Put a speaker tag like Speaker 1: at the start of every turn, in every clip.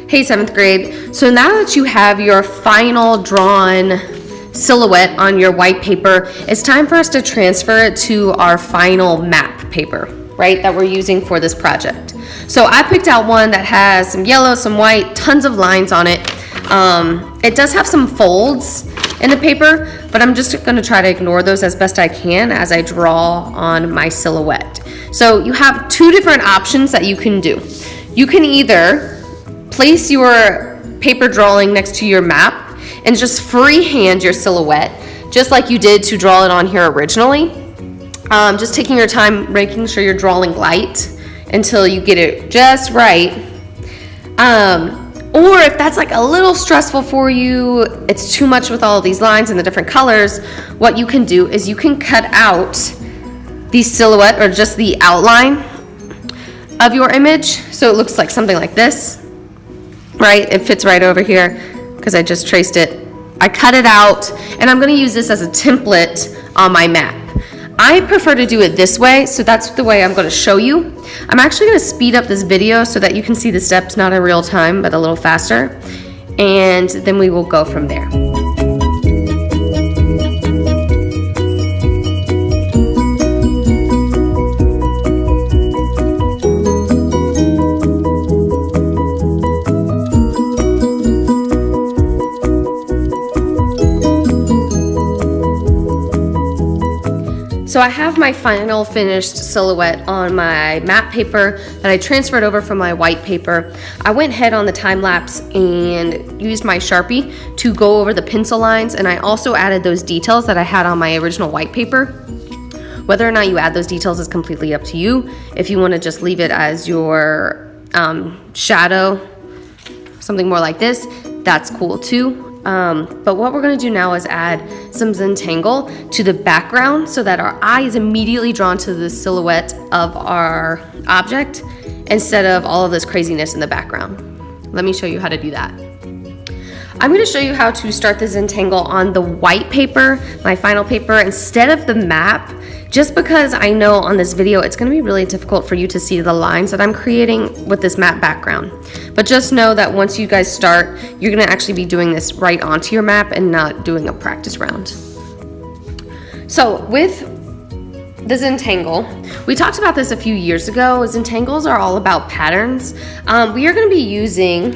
Speaker 1: Hey, 7th grade. So now that you have your final drawn silhouette on your white paper, it's time for us to transfer it to our final map paper, right, that we're using for this project. So I picked out one that has some yellow, some white, tons of lines on it. It does have some folds in the paper, but I'm just going to try to ignore those as best I can as I draw on my silhouette. So you have two different options that you can do. You can either place your paper drawing next to your map and just freehand your silhouette, just like you did to draw it on here originally. Just taking your time, making sure you're drawing light until you get it just right. Or if that's like a little stressful for you, it's too much with all of these lines and the different colors, what you can do is you can cut out the silhouette or just the outline of your image so it looks like something like this. Right, it fits right over here because I just traced it. I cut it out and I'm going to use this as a template on my map. I prefer to do it this way, so that's the way I'm going to show you. I'm actually going to speed up this video so that you can see the steps not in real time but a little faster, and then we will go from there. So I have my final finished silhouette on my map paper that I transferred over from my white paper. I went ahead on the time lapse and used my Sharpie to go over the pencil lines, and I also added those details that I had on my original white paper. Whether or not you add those details is completely up to you. If you want to just leave it as your shadow, something more like this, that's cool too. But what we're going to do now is add some Zentangle to the background so that our eye is immediately drawn to the silhouette of our object instead of all of this craziness in the background. Let me show you how to do that. I'm going to show you how to start the Zentangle on the white paper, my final paper, instead of the map, just because I know on this video it's going to be really difficult for you to see the lines that I'm creating with this map background. But just know that once you guys start, you're going to actually be doing this right onto your map and not doing a practice round. So with the Zentangle, we talked about this a few years ago. Zentangles are all about patterns. We are going to be using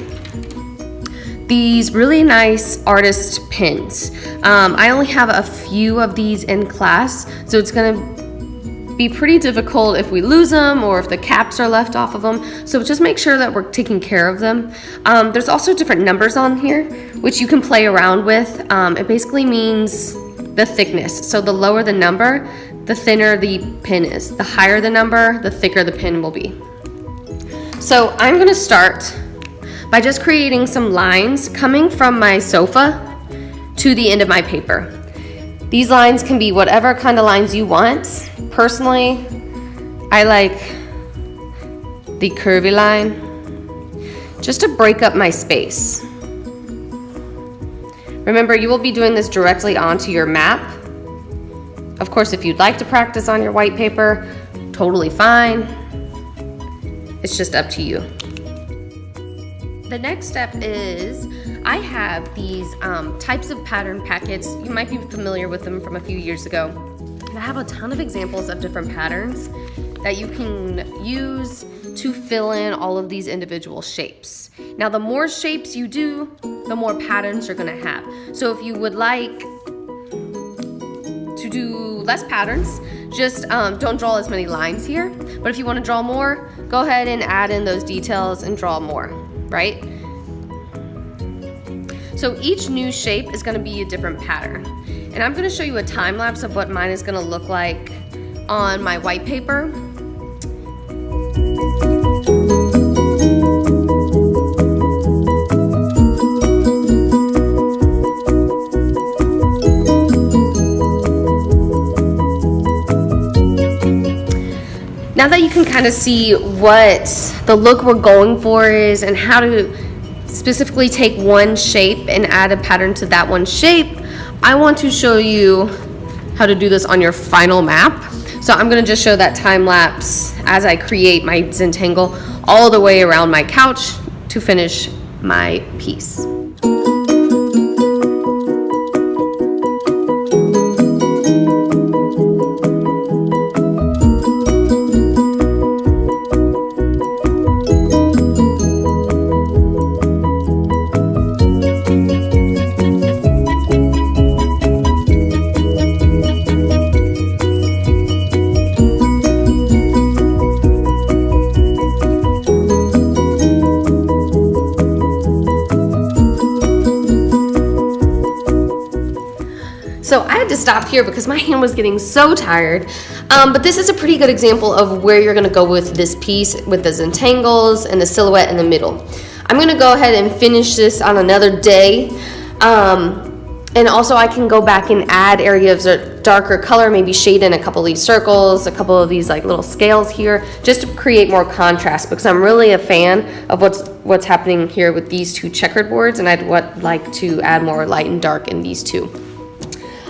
Speaker 1: these really nice artist pins. I only have a few of these in class, so it's gonna be pretty difficult if we lose them or if the caps are left off of them. So just make sure that we're taking care of them. There's also different numbers on here, which you can play around with. It basically means the thickness. So the lower the number, the thinner the pin is. The higher the number, the thicker the pin will be. So I'm gonna start by just creating some lines coming from my sofa to the end of my paper. These lines can be whatever kind of lines you want. Personally, I like the curvy line just to break up my space. Remember, you will be doing this directly onto your map. Of course, if you'd like to practice on your white paper, totally fine. It's just up to you. The next step is I have these types of pattern packets. You might be familiar with them from a few years ago. And I have a ton of examples of different patterns that you can use to fill in all of these individual shapes. Now, the more shapes you do, the more patterns you're gonna have. So if you would like to do less patterns, just don't draw as many lines here. But if you wanna draw more, go ahead and add in those details and draw more. Right? So each new shape is going to be a different pattern. And I'm going to show you a time lapse of what mine is going to look like on my white paper. Now that you can kind of see what the look we're going for is and how to specifically take one shape and add a pattern to that one shape, I want to show you how to do this on your final map. So I'm going to just show that time lapse as I create my Zentangle all the way around my couch to finish my piece. So I had to stop here because my hand was getting so tired. But this is a pretty good example of where you're gonna go with this piece, with the Zentangles and the silhouette in the middle. I'm gonna go ahead and finish this on another day. And also I can go back and add areas of darker color, maybe shade in a couple of these circles, a couple of these like little scales here, just to create more contrast, because I'm really a fan of what's happening here with these two checkered boards, and I'd like to add more light and dark in these two.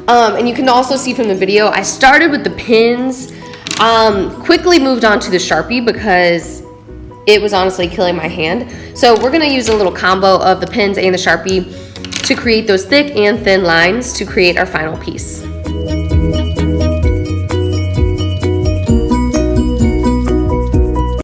Speaker 1: And you can also see from the video, I started with the pins, quickly moved on to the Sharpie because it was honestly killing my hand. So we're gonna use a little combo of the pins and the Sharpie to create those thick and thin lines to create our final piece.